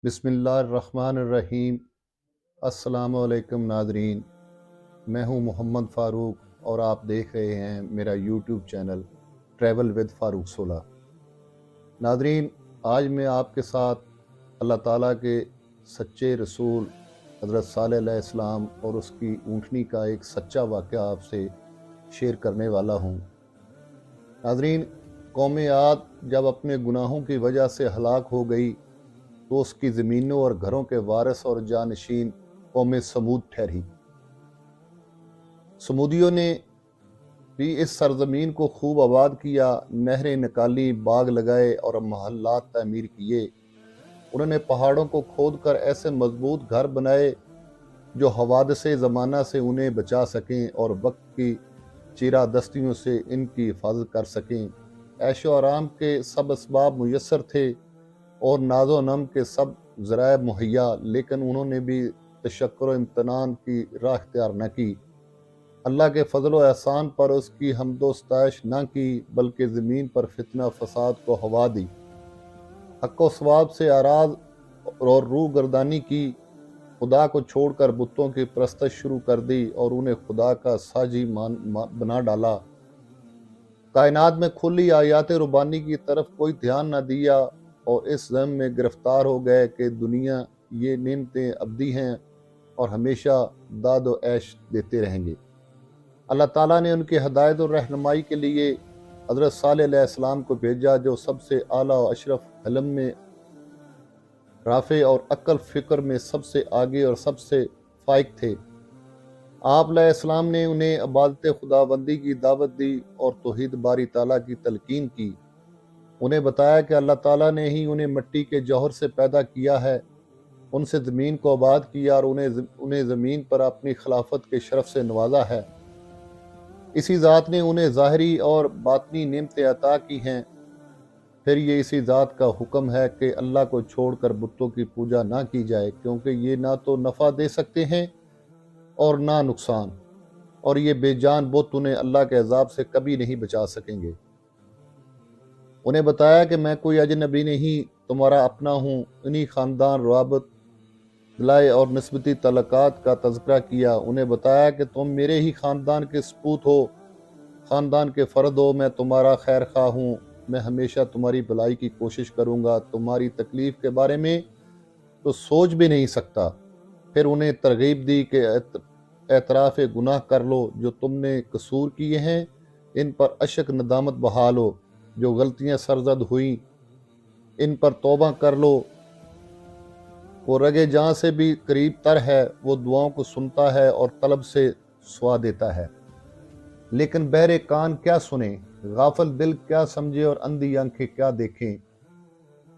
بسم اللہ الرحمن الرحیم۔ السلام علیکم ناظرین، میں ہوں محمد فاروق اور آپ دیکھ رہے ہیں میرا یوٹیوب چینل ٹریول ود فاروق 16۔ ناظرین، آج میں آپ کے ساتھ اللہ تعالیٰ کے سچے رسول حضرت صالح علیہ السلام اور اس کی اونٹنی کا ایک سچا واقعہ آپ سے شیئر کرنے والا ہوں۔ ناظرین، قوم عاد جب اپنے گناہوں کی وجہ سے ہلاک ہو گئی تو اس کی زمینوں اور گھروں کے وارث اور جانشین قوم سمود ٹھہری۔ سمودیوں نے بھی اس سرزمین کو خوب آباد کیا، نہریں نکالی، باغ لگائے اور محلات تعمیر کیے۔ انہوں نے پہاڑوں کو کھود کر ایسے مضبوط گھر بنائے جو حوادث زمانہ سے انہیں بچا سکیں اور وقت کی چیرہ دستیوں سے ان کی حفاظت کر سکیں۔ عیش و آرام کے سب اسباب میسر تھے اور ناز و نم کے سب ذرائع مہیا، لیکن انہوں نے بھی تشکر و امتنان کی راہ اختیار نہ کی۔ اللہ کے فضل و احسان پر اس کی حمد و ستائش نہ کی، بلکہ زمین پر فتنہ فساد کو ہوا دی، حق و ثواب سے اعراض اور روح گردانی کی، خدا کو چھوڑ کر بتوں کی پرستش شروع کر دی اور انہیں خدا کا ساجی بنا ڈالا۔ کائنات میں کھلی آیات ربانی کی طرف کوئی دھیان نہ دیا اور اس ضم میں گرفتار ہو گئے کہ دنیا یہ نعمتیں ابدی ہیں اور ہمیشہ داد و عیش دیتے رہیں گے۔ اللہ تعالیٰ نے ان کی ہدایت اور رہنمائی کے لیے حضرت صالح علیہ السلام کو بھیجا، جو سب سے اعلیٰ و اشرف، علم میں رافع اور عقل فکر میں سب سے آگے اور سب سے فائق تھے۔ آپ علیہ السلام نے انہیں عبادت خداوندی کی دعوت دی اور توحید باری تعالیٰ کی تلقین کی۔ انہیں بتایا کہ اللہ تعالیٰ نے ہی انہیں مٹی کے جوہر سے پیدا کیا ہے، ان سے زمین کو آباد کیا اور انہیں زمین پر اپنی خلافت کے شرف سے نوازا ہے۔ اسی ذات نے انہیں ظاہری اور باطنی نعمتیں عطا کی ہیں۔ پھر یہ اسی ذات کا حکم ہے کہ اللہ کو چھوڑ کر بتوں کی پوجا نہ کی جائے، کیونکہ یہ نہ تو نفع دے سکتے ہیں اور نہ نقصان، اور یہ بے جان بت انہیں اللہ کے عذاب سے کبھی نہیں بچا سکیں گے۔ انہیں بتایا کہ میں کوئی اجنبی نہیں، تمہارا اپنا ہوں۔ انہی خاندان، روابط دلائے اور نسبتی تعلقات کا تذکرہ کیا۔ انہیں بتایا کہ تم میرے ہی خاندان کے سپوت ہو، خاندان کے فرد ہو، میں تمہارا خیر خواہ ہوں، میں ہمیشہ تمہاری بھلائی کی کوشش کروں گا، تمہاری تکلیف کے بارے میں تو سوچ بھی نہیں سکتا۔ پھر انہیں ترغیب دی کہ اعتراف گناہ کر لو، جو تم نے قصور کیے ہیں ان پر اشک ندامت بہا لو، جو غلطیاں سرزد ہوئیں ان پر توبہ کر لو۔ وہ رگے جاں سے بھی قریب تر ہے، وہ دعاؤں کو سنتا ہے اور طلب سے سوا دیتا ہے، لیکن بہرے کان کیا سنیں، غافل دل کیا سمجھے اور اندھی آنکھیں کیا دیکھیں۔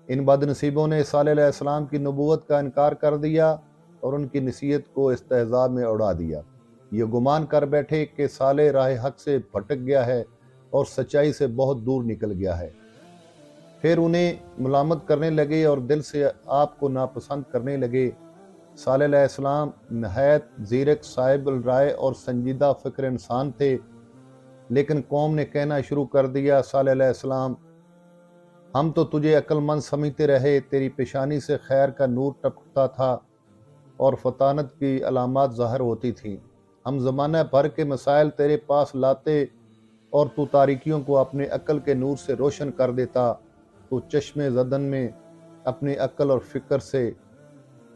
ان بد نصیبوں نے صالح علیہ السلام کی نبوت کا انکار کر دیا اور ان کی نصیحت کو استہزاء میں اڑا دیا۔ یہ گمان کر بیٹھے کہ صالح راہ حق سے بھٹک گیا ہے اور سچائی سے بہت دور نکل گیا ہے۔ پھر انہیں ملامت کرنے لگے اور دل سے آپ کو ناپسند کرنے لگے۔ صالح علیہ السلام نہایت زیرک، صاحب الرائے اور سنجیدہ فکر انسان تھے، لیکن قوم نے کہنا شروع کر دیا، صالح علیہ السلام، ہم تو تجھے عقل مند سمجھتے رہے، تیری پیشانی سے خیر کا نور ٹپکتا تھا اور فطانت کی علامات ظاہر ہوتی تھیں۔ ہم زمانہ بھر کے مسائل تیرے پاس لاتے اور تو تاریکیوں کو اپنے عقل کے نور سے روشن کر دیتا۔ تو چشم زدن میں اپنی عقل اور فکر سے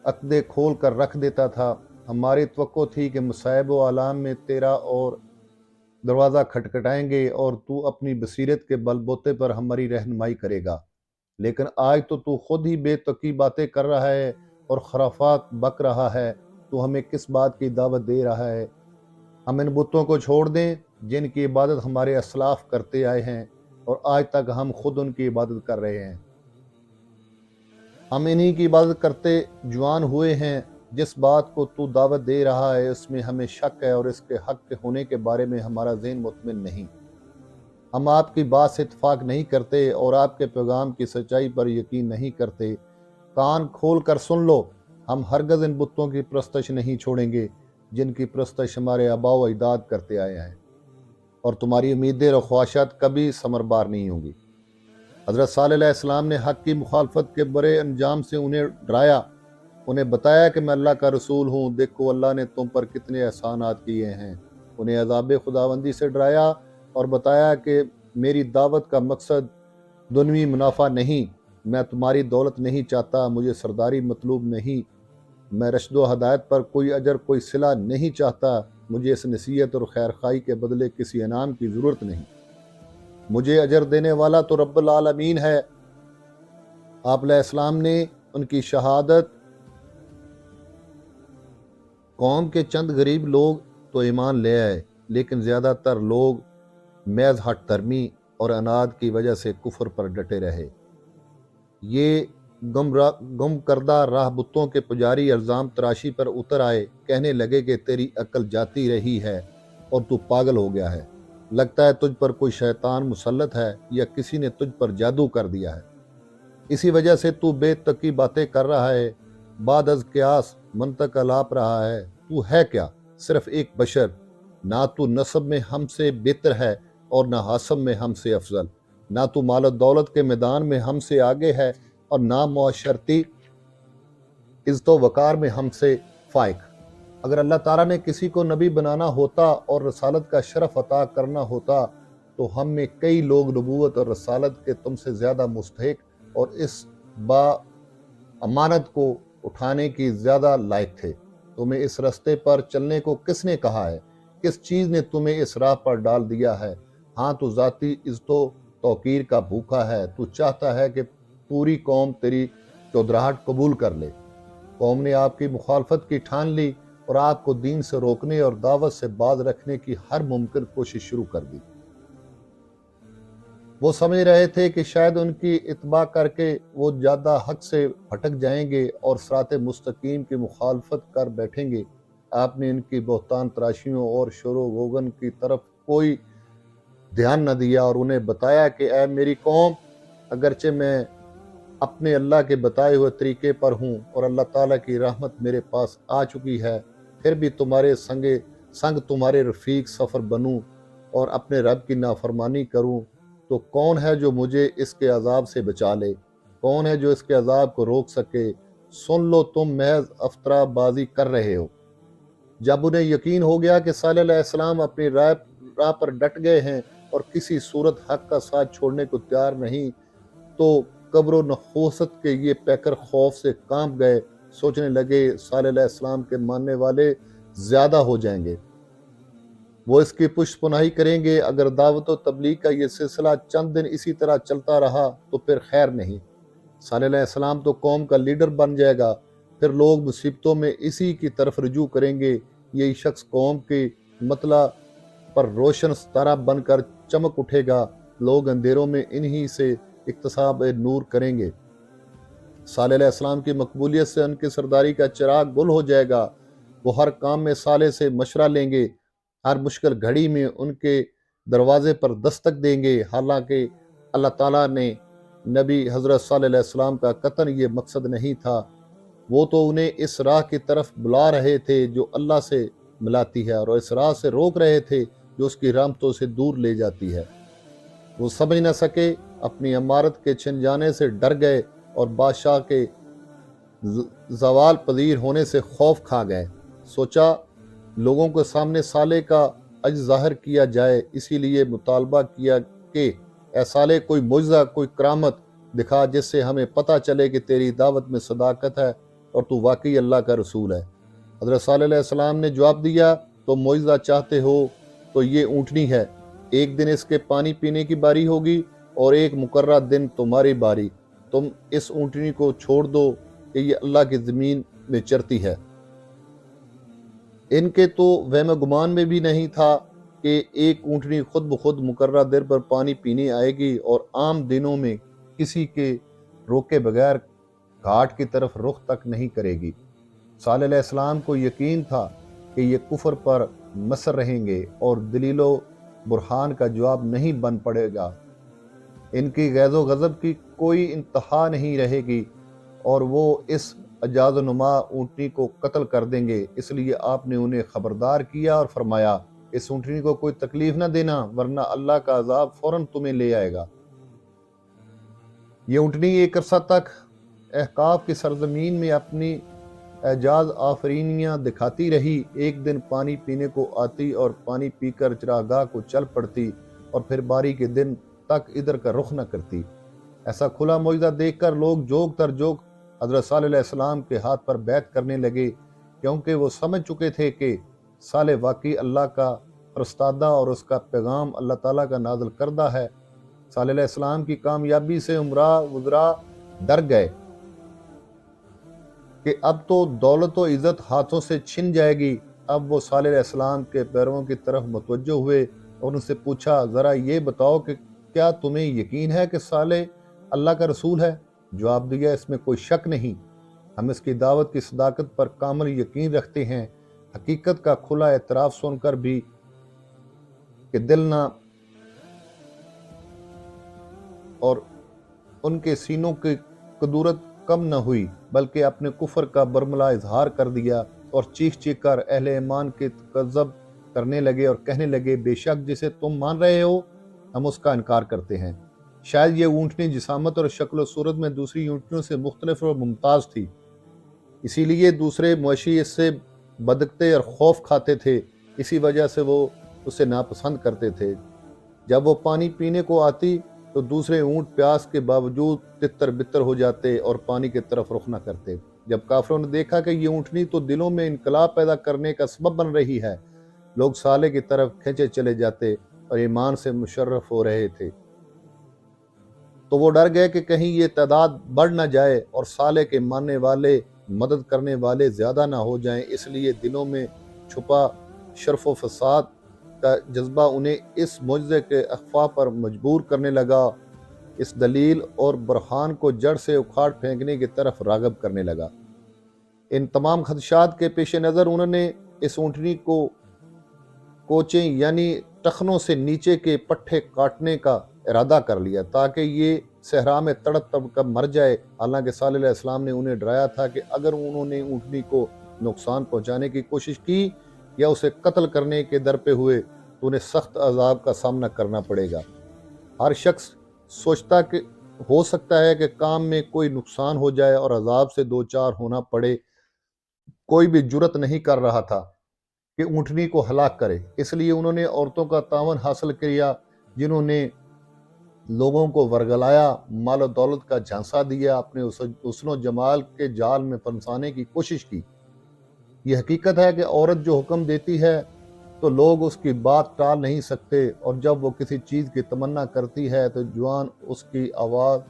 عقدے کھول کر رکھ دیتا تھا۔ ہماری توقع تھی کہ مصائب و آلام میں تیرا اور دروازہ کھٹکھٹائیں گے اور تو اپنی بصیرت کے بل بوتے پر ہماری رہنمائی کرے گا، لیکن آج تو خود ہی بے تقی باتیں کر رہا ہے اور خرافات بک رہا ہے۔ تو ہمیں کس بات کی دعوت دے رہا ہے؟ ہم ان بتوں کو چھوڑ دیں جن کی عبادت ہمارے اسلاف کرتے آئے ہیں اور آج تک ہم خود ان کی عبادت کر رہے ہیں۔ ہم انہی کی عبادت کرتے جوان ہوئے ہیں۔ جس بات کو تو دعوت دے رہا ہے اس میں ہمیں شک ہے اور اس کے حق کے ہونے کے بارے میں ہمارا ذہن مطمئن نہیں۔ ہم آپ کی بات سے اتفاق نہیں کرتے اور آپ کے پیغام کی سچائی پر یقین نہیں کرتے۔ کان کھول کر سن لو، ہم ہرگز ان بتوں کی پرستش نہیں چھوڑیں گے جن کی پرستش ہمارے آباء و اجداد کرتے آئے ہیں، اور تمہاری امیدیں اور خواہشات کبھی ثمربار نہیں ہوں گی۔ حضرت صالح علیہ السلام نے حق کی مخالفت کے برے انجام سے انہیں ڈرایا، انہیں بتایا کہ میں اللہ کا رسول ہوں، دیکھو اللہ نے تم پر کتنے احسانات کیے ہیں۔ انہیں عذاب خداوندی سے ڈرایا اور بتایا کہ میری دعوت کا مقصد دنیوی منافع نہیں، میں تمہاری دولت نہیں چاہتا، مجھے سرداری مطلوب نہیں، میں رشد و ہدایت پر کوئی اجر کوئی صلہ نہیں چاہتا، مجھے اس نصیحت اور خیر خواہی کے بدلے کسی انعام کی ضرورت نہیں، مجھے اجر دینے والا تو رب العالمین ہے۔ آپ علیہ السلام نے ان کی شہادت قوم کے چند غریب لوگ تو ایمان لے آئے، لیکن زیادہ تر لوگ محض ہٹ دھرمی اور اناد کی وجہ سے کفر پر ڈٹے رہے۔ یہ گم کردہ راہ بتوں کے پجاری الزام تراشی پر اتر آئے، کہنے لگے کہ تیری عقل جاتی رہی ہے اور تو پاگل ہو گیا ہے، لگتا ہے تجھ پر کوئی شیطان مسلط ہے یا کسی نے تجھ پر جادو کر دیا ہے، اسی وجہ سے تو بے تکی باتیں کر رہا ہے، بعد از قیاس منطق الاپ رہا ہے۔ تو ہے کیا؟ صرف ایک بشر، نہ تو نسب میں ہم سے بہتر ہے اور نہ حسب میں ہم سے افضل، نہ تو مال و دولت کے میدان میں ہم سے آگے ہے اور نہ معاشرتی عزت و وقار میں ہم سے فائق۔ اگر اللہ تعالیٰ نے کسی کو نبی بنانا ہوتا اور رسالت کا شرف عطا کرنا ہوتا تو ہم میں کئی لوگ نبوت اور رسالت کے تم سے زیادہ مستحق اور اس با امانت کو اٹھانے کی زیادہ لائق تھے۔ تمہیں اس رستے پر چلنے کو کس نے کہا ہے؟ کس چیز نے تمہیں اس راہ پر ڈال دیا ہے؟ ہاں تو ذاتی عزت و توقیر کا بھوکا ہے، تو چاہتا ہے کہ پوری قوم تیری چودراہٹ قبول کر لے۔ قوم نے آپ کی مخالفت کی ٹھان لی اور آپ کو دین سے روکنے اور دعوت سے باز رکھنے کی ہر ممکن کوشش شروع کر دی۔ وہ سمجھ رہے تھے کہ شاید ان کی اتباع کر کے وہ زیادہ حق سے بھٹک جائیں گے اور صراط مستقیم کی مخالفت کر بیٹھیں گے۔ آپ نے ان کی بہتان تراشیوں اور شور و غوغن کی طرف کوئی دھیان نہ دیا اور انہیں بتایا کہ اے میری قوم، اگرچہ میں اپنے اللہ کے بتائے ہوئے طریقے پر ہوں اور اللہ تعالیٰ کی رحمت میرے پاس آ چکی ہے، پھر بھی تمہارے سنگ تمہارے رفیق سفر بنوں اور اپنے رب کی نافرمانی کروں تو کون ہے جو مجھے اس کے عذاب سے بچا لے؟ کون ہے جو اس کے عذاب کو روک سکے؟ سن لو، تم محض افطرہ بازی کر رہے ہو۔ جب انہیں یقین ہو گیا کہ صالح علیہ السلام اپنی راہ پر ڈٹ گئے ہیں اور کسی صورت حق کا ساتھ چھوڑنے کو تیار نہیں، تو قبر و نحوست کے یہ پیکر خوف سے کانپ گئے، سوچنے لگے صالح علیہ السلام کے ماننے والے زیادہ ہو جائیں گے، وہ اس کی پشت پناہی کریں گے۔ اگر دعوت و تبلیغ کا یہ سلسلہ چند دن اسی طرح چلتا رہا تو پھر خیر نہیں، صالح علیہ السلام تو قوم کا لیڈر بن جائے گا، پھر لوگ مصیبتوں میں اسی کی طرف رجوع کریں گے، یہی شخص قوم کی مطلع پر روشن ستارہ بن کر چمک اٹھے گا، لوگ اندھیروں میں انہی سے اکتساب نور کریں گے۔ صالح علیہ السلام کی مقبولیت سے ان کی سرداری کا چراغ گل ہو جائے گا، وہ ہر کام میں صالح سے مشورہ لیں گے، ہر مشکل گھڑی میں ان کے دروازے پر دستک دیں گے۔ حالانکہ اللہ تعالیٰ نے نبی حضرت صالح علیہ السلام کا قطعاً یہ مقصد نہیں تھا، وہ تو انہیں اس راہ کی طرف بلا رہے تھے جو اللہ سے ملاتی ہے اور اس راہ سے روک رہے تھے جو اس کی رحمتوں سے دور لے جاتی ہے۔ وہ سمجھ نہ سکے، اپنی عمارت کے چھن جانے سے ڈر گئے اور بادشاہ کے زوال پذیر ہونے سے خوف کھا گئے۔ سوچا لوگوں کے سامنے صالح کا عجز ظاہر کیا جائے، اسی لیے مطالبہ کیا کہ اے صالح، کوئی معجزہ، کوئی کرامت دکھا جس سے ہمیں پتہ چلے کہ تیری دعوت میں صداقت ہے اور تو واقعی اللہ کا رسول ہے۔ حضرت صالح علیہ السلام نے جواب دیا، تم معجزہ چاہتے ہو تو یہ اونٹنی ہے، ایک دن اس کے پانی پینے کی باری ہوگی اور ایک مقررہ دن تمہاری باری، تم اس اونٹنی کو چھوڑ دو کہ یہ اللہ کی زمین میں چرتی ہے۔ ان کے تو وہم گمان میں بھی نہیں تھا کہ ایک اونٹنی خود بخود مقررہ دن پر پانی پینے آئے گی اور عام دنوں میں کسی کے روکے بغیر گھاٹ کی طرف رخ تک نہیں کرے گی۔ صالح علیہ السلام کو یقین تھا کہ یہ کفر پر مصر رہیں گے اور دلیل و برہان کا جواب نہیں بن پڑے گا، ان کی غیظ و غضب کی کوئی انتہا نہیں رہے گی اور وہ اس اجاز و نما اونٹنی کو قتل کر دیں گے۔ اس لیے آپ نے انہیں خبردار کیا اور فرمایا، اس اونٹنی کو کوئی تکلیف نہ دینا ورنہ اللہ کا عذاب فوراً تمہیں لے آئے گا۔ یہ اونٹنی ایک عرصہ تک احقاف کی سرزمین میں اپنی اعجاز آفرینیاں دکھاتی رہی۔ ایک دن پانی پینے کو آتی اور پانی پی کر چراگاہ کو چل پڑتی اور پھر باری کے دن تک ادھر کا رخ نہ کرتی۔ ایسا کھلا معجزہ دیکھ کر لوگ جوگ تر جوگ حضرت صالح علیہ السلام کے ہاتھ پر بیعت کرنے لگے، کیونکہ وہ سمجھ چکے تھے کہ صالح واقعی اللہ کا فرستادہ اور اس کا پیغام اللہ تعالیٰ کا نازل کردہ ہے۔ صالح علیہ السلام کی کامیابی سے عمرہ وزراء ڈر گئے کہ اب تو دولت و عزت ہاتھوں سے چھن جائے گی۔ اب وہ صالح علیہ السلام کے پیرووں کی طرف متوجہ ہوئے اور ان سے پوچھا، ذرا یہ بتاؤ کہ کیا تمہیں یقین ہے کہ صالح اللہ کا رسول ہے؟ جواب دیا، اس میں کوئی شک نہیں، ہم اس کی دعوت کی صداقت پر کامل یقین رکھتے ہیں۔ حقیقت کا کھلا اعتراف سن کر بھی کہ دل نہ اور ان کے سینوں کی قدورت کم نہ ہوئی، بلکہ اپنے کفر کا برملا اظہار کر دیا اور چیخ چیخ کر اہل ایمان کے تکذب کرنے لگے اور کہنے لگے، بے شک جسے تم مان رہے ہو ہم اس کا انکار کرتے ہیں۔ شاید یہ اونٹنی جسامت اور شکل و صورت میں دوسری اونٹنیوں سے مختلف اور ممتاز تھی، اسی لیے دوسرے مویشی اس سے بدکتے اور خوف کھاتے تھے، اسی وجہ سے وہ اسے ناپسند کرتے تھے۔ جب وہ پانی پینے کو آتی تو دوسرے اونٹ پیاس کے باوجود تتر بتر ہو جاتے اور پانی کی طرف رخ نہ کرتے۔ جب کافروں نے دیکھا کہ یہ اونٹنی تو دلوں میں انقلاب پیدا کرنے کا سبب بن رہی ہے، لوگ صالح کی طرف کھینچے چلے جاتے اور ایمان سے مشرف ہو رہے تھے، تو وہ ڈر گئے کہ کہیں یہ تعداد بڑھ نہ جائے اور صالح کے ماننے والے مدد کرنے والے زیادہ نہ ہو جائیں، اس لیے دلوں میں چھپا شرف و فساد کا جذبہ انہیں اس معجزے کے اخفاء پر مجبور کرنے لگا، اس دلیل اور برہان کو جڑ سے اکھاڑ پھینکنے کی طرف راغب کرنے لگا۔ ان تمام خدشات کے پیش نظر انہوں نے اس اونٹنی کو کوچیں یعنی ٹخنوں سے نیچے کے پٹھے کاٹنے کا ارادہ کر لیا تاکہ یہ صحرا میں تڑپ تڑپ کر مر جائے۔ حالانکہ صالح علیہ السلام نے انہیں ڈرایا تھا کہ اگر انہوں نے اونٹنی کو نقصان پہنچانے کی کوشش کی یا اسے قتل کرنے کے در پہ ہوئے تو انہیں سخت عذاب کا سامنا کرنا پڑے گا۔ ہر شخص سوچتا کہ ہو سکتا ہے کہ کام میں کوئی نقصان ہو جائے اور عذاب سے دوچار ہونا پڑے، کوئی بھی جرت نہیں کر رہا تھا کہ اونٹنی کو ہلاک کرے، اس لیے انہوں نے عورتوں کا تعاون حاصل کیا جنہوں نے لوگوں کو ورگلایا، مال و دولت کا جھانسا دیا، اپنے حسن و جمال کے جال میں پھنسانے کی کوشش کی۔ یہ حقیقت ہے کہ عورت جو حکم دیتی ہے تو لوگ اس کی بات ٹال نہیں سکتے، اور جب وہ کسی چیز کی تمنا کرتی ہے تو جوان اس کی آواز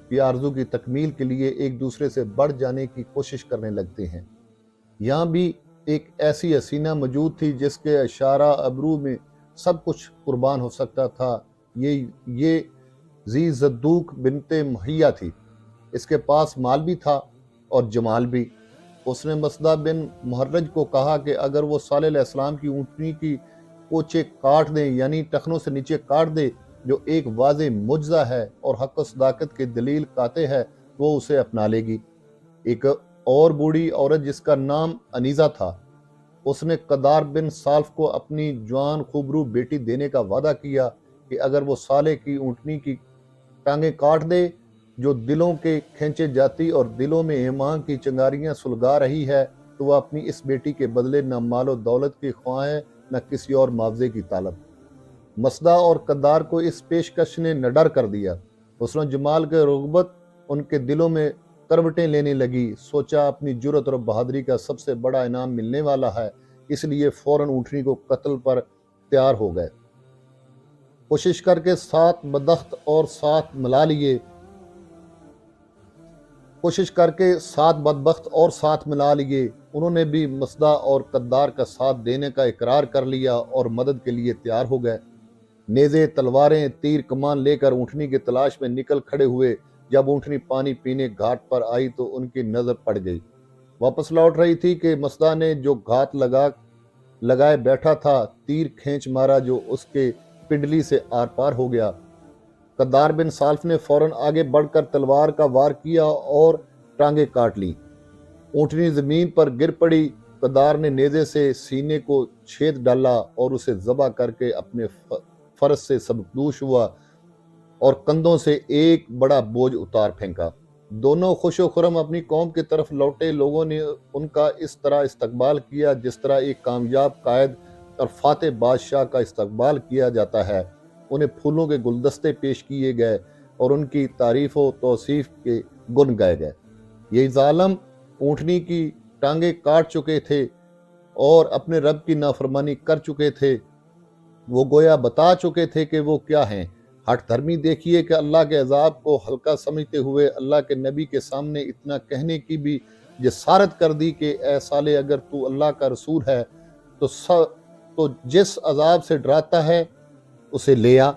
کی آرزو کی تکمیل کے لیے ایک دوسرے سے بڑھ جانے کی کوشش کرنے لگتے ہیں۔ یہاں بھی ایک ایسی حسینہ موجود تھی جس کے اشارہ ابرو میں سب کچھ قربان ہو سکتا تھا۔ یہ ذی زدوک بنت محیہ تھی، اس کے پاس مال بھی تھا اور جمال بھی۔ اس نے مسدہ بن محرج کو کہا کہ اگر وہ صالح علیہ السلام کی اونٹنی کی کوچے کاٹ دیں یعنی ٹخنوں سے نیچے کاٹ دے، جو ایک واضح معجزہ ہے اور حق و صداقت کی دلیل قاطع ہے، وہ اسے اپنا لے گی۔ ایک اور بوڑھی عورت جس کا نام انیزہ تھا، اس نے قدار بن سالف کو اپنی جوان خوبرو بیٹی دینے کا وعدہ کیا کہ اگر وہ صالح کی اونٹنی کی ٹانگیں کاٹ دے جو دلوں کے کھینچے جاتی اور دلوں میں ایمان کی چنگاریاں سلگا رہی ہے، تو وہ اپنی اس بیٹی کے بدلے نہ مال و دولت کی خواہاں ہے نہ کسی اور معاوضے کی طالب۔ مسدہ اور قدار کو اس پیشکش نے نہ ڈر کر دیا۔ حسن و جمال کے رغبت ان کے دلوں میں کروٹیں لینے لگی۔ سوچا اپنی جرت اور بہادری کا سب سے بڑا انعام ملنے والا ہے، اس لیے فوراً اونٹنی کو قتل پر تیار ہو گئے۔ کوشش کر کے 7 بدبخت اور ساتھ ملا لیے انہوں نے بھی مسدہ اور قدار کا ساتھ دینے کا اقرار کر لیا اور مدد کے لیے تیار ہو گئے۔ نیزے، تلواریں، تیر کمان لے کر اونٹنی کی تلاش میں نکل کھڑے ہوئے۔ جب اونٹنی پانی پینے گھاٹ پر آئی تو ان کی نظر پڑ گئی۔ واپس لوٹ رہی تھی کہ مسدہ نے جو گھات لگائے بیٹھا تھا، تیر کھینچ مارا جو اس کے پنڈلی سے آر پار ہو گیا۔ قدار بن سالف نے فوراً آگے بڑھ کر تلوار کا وار کیا اور ٹانگیں کاٹ لی۔ اونٹنی زمین پر گر پڑی۔ قدار نے نیزے سے سینے کو چھید ڈالا اور اسے ذبح کر کے اپنے فرس سے سبکدوش ہوا اور کندھوں سے ایک بڑا بوجھ اتار پھینکا۔ دونوں خوش و خرم اپنی قوم کی طرف لوٹے۔ لوگوں نے ان کا اس طرح استقبال کیا جس طرح ایک کامیاب قائد اور فاتح بادشاہ کا استقبال کیا جاتا ہے۔ انہیں پھولوں کے گلدستے پیش کیے گئے اور ان کی تعریف و توصیف کے گن گائے گئے۔ یہ ظالم اونٹنی کی ٹانگیں کاٹ چکے تھے اور اپنے رب کی نافرمانی کر چکے تھے۔ وہ گویا بتا چکے تھے کہ وہ کیا ہیں۔ ہٹ دھرمی دیکھیے کہ اللہ کے عذاب کو ہلکا سمجھتے ہوئے اللہ کے نبی کے سامنے اتنا کہنے کی بھی جسارت کر دی کہ اے صالح، اگر تو اللہ کا رسول ہے تو جس عذاب سے ڈراتا ہے اسے لے آ۔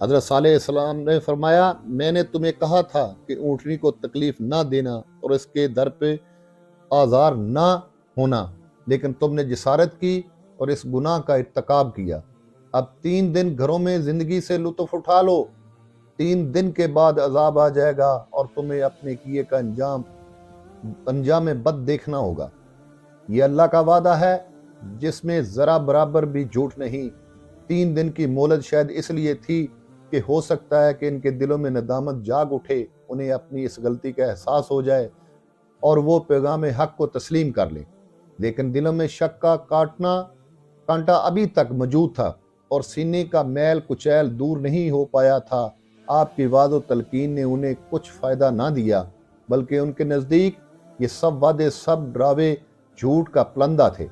حضرت صالح علیہ السلام نے فرمایا، میں نے تمہیں کہا تھا کہ اونٹنی کو تکلیف نہ دینا اور اس کے در پہ آزار نہ ہونا، لیکن تم نے جسارت کی اور اس گناہ کا ارتکاب کیا۔ اب 3 دن گھروں میں زندگی سے لطف اٹھا لو، 3 دن کے بعد عذاب آ جائے گا اور تمہیں اپنے کیے کا انجام بد دیکھنا ہوگا۔ یہ اللہ کا وعدہ ہے جس میں ذرا برابر بھی جھوٹ نہیں۔ 3 دن کی مہلت شاید اس لیے تھی کہ ہو سکتا ہے کہ ان کے دلوں میں ندامت جاگ اٹھے، انہیں اپنی اس غلطی کا احساس ہو جائے اور وہ پیغام حق کو تسلیم کر لیں، لیکن دلوں میں شک کا کانٹا ابھی تک موجود تھا اور سینے کا میل کچیل دور نہیں ہو پایا تھا۔ آپ کی وعد و تلقین نے انہیں کچھ فائدہ نہ دیا، بلکہ ان کے نزدیک یہ سب وعدے، سب ڈراوے جھوٹ کا پلندہ تھے۔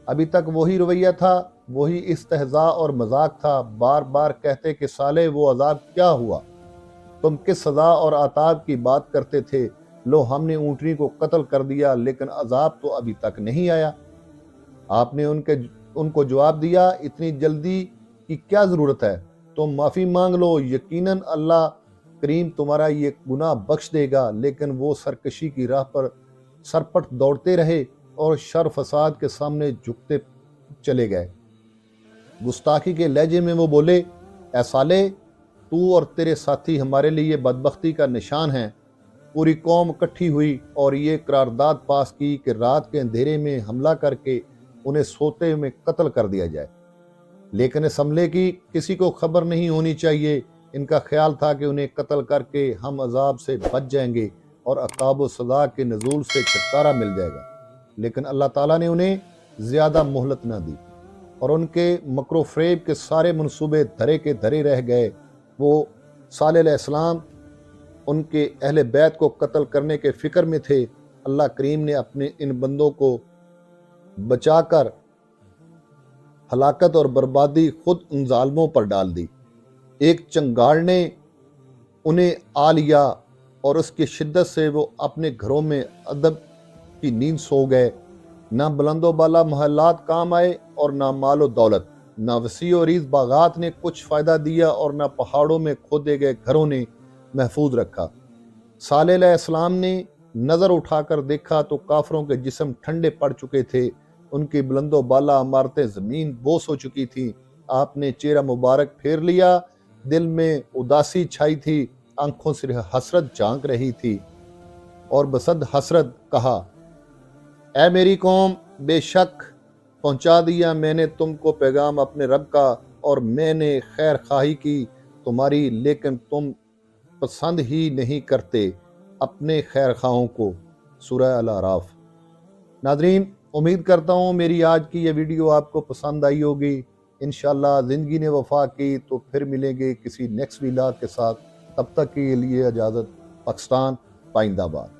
ابھی تک وہی رویہ تھا، وہی استہزاء اور مذاق تھا۔ بار بار کہتے کہ صالح وہ عذاب کیا ہوا، تم کس سزا اور عتاب کی بات کرتے تھے؟ لو ہم نے اونٹنی کو قتل کر دیا، لیکن عذاب تو ابھی تک نہیں آیا۔ آپ نے ان کو جواب دیا، اتنی جلدی کی کیا ضرورت ہے؟ تم معافی مانگ لو، یقیناً اللہ کریم تمہارا یہ گناہ بخش دے گا۔ لیکن وہ سرکشی کی راہ پر سرپٹ دوڑتے رہے اور شر فساد کے سامنے جھکتے چلے گئے۔ گستاخی کے لہجے میں وہ بولے، اے صالح، تو اور تیرے ساتھی ہمارے لیے بدبختی کا نشان ہیں۔ پوری قوم اکٹھی ہوئی اور یہ قرارداد پاس کی کہ رات کے اندھیرے میں حملہ کر کے انہیں سوتے میں قتل کر دیا جائے، لیکن اس حملے کی کسی کو خبر نہیں ہونی چاہیے۔ ان کا خیال تھا کہ انہیں قتل کر کے ہم عذاب سے بچ جائیں گے اور عقاب و سزا کے نزول سے چھٹکارا مل جائے گا، لیکن اللہ تعالیٰ نے انہیں زیادہ مہلت نہ دی اور ان کے مکر و فریب کے سارے منصوبے دھرے کے دھرے رہ گئے۔ وہ صالح علیہ السلام ان کے اہل بیت کو قتل کرنے کے فکر میں تھے۔ اللہ کریم نے اپنے ان بندوں کو بچا کر ہلاکت اور بربادی خود ان ظالموں پر ڈال دی۔ ایک چنگاڑ نے انہیں آ لیا اور اس کی شدت سے وہ اپنے گھروں میں ادب کی نیند سو گئے۔ نہ بلند و بالا محلات کام آئے اور نہ مال و دولت، نہ وسیع و عریض باغات نے کچھ فائدہ دیا اور نہ پہاڑوں میں کھودے گئے گھروں نے محفوظ رکھا۔ صالح علیہ السلام نے نظر اٹھا کر دیکھا تو کافروں کے جسم ٹھنڈے پڑ چکے تھے، ان کی بلند و بالا عمارتیں زمین بوس ہو چکی تھیں۔ آپ نے چہرہ مبارک پھیر لیا، دل میں اداسی چھائی تھی، آنکھوں سے حسرت جھانک رہی تھی اور بصد حسرت کہا، اے میری قوم، بے شک پہنچا دیا میں نے تم کو پیغام اپنے رب کا، اور میں نے خیر خواہی کی تمہاری، لیکن تم پسند ہی نہیں کرتے اپنے خیر خواہوں کو۔ سورہ الاعراف۔ ناظرین، امید کرتا ہوں میری آج کی یہ ویڈیو آپ کو پسند آئی ہوگی۔ انشاءاللہ زندگی نے وفا کی تو پھر ملیں گے کسی نیکسٹ ویلاگ کے ساتھ۔ تب تک کے لیے اجازت۔ پاکستان پائندہ باد۔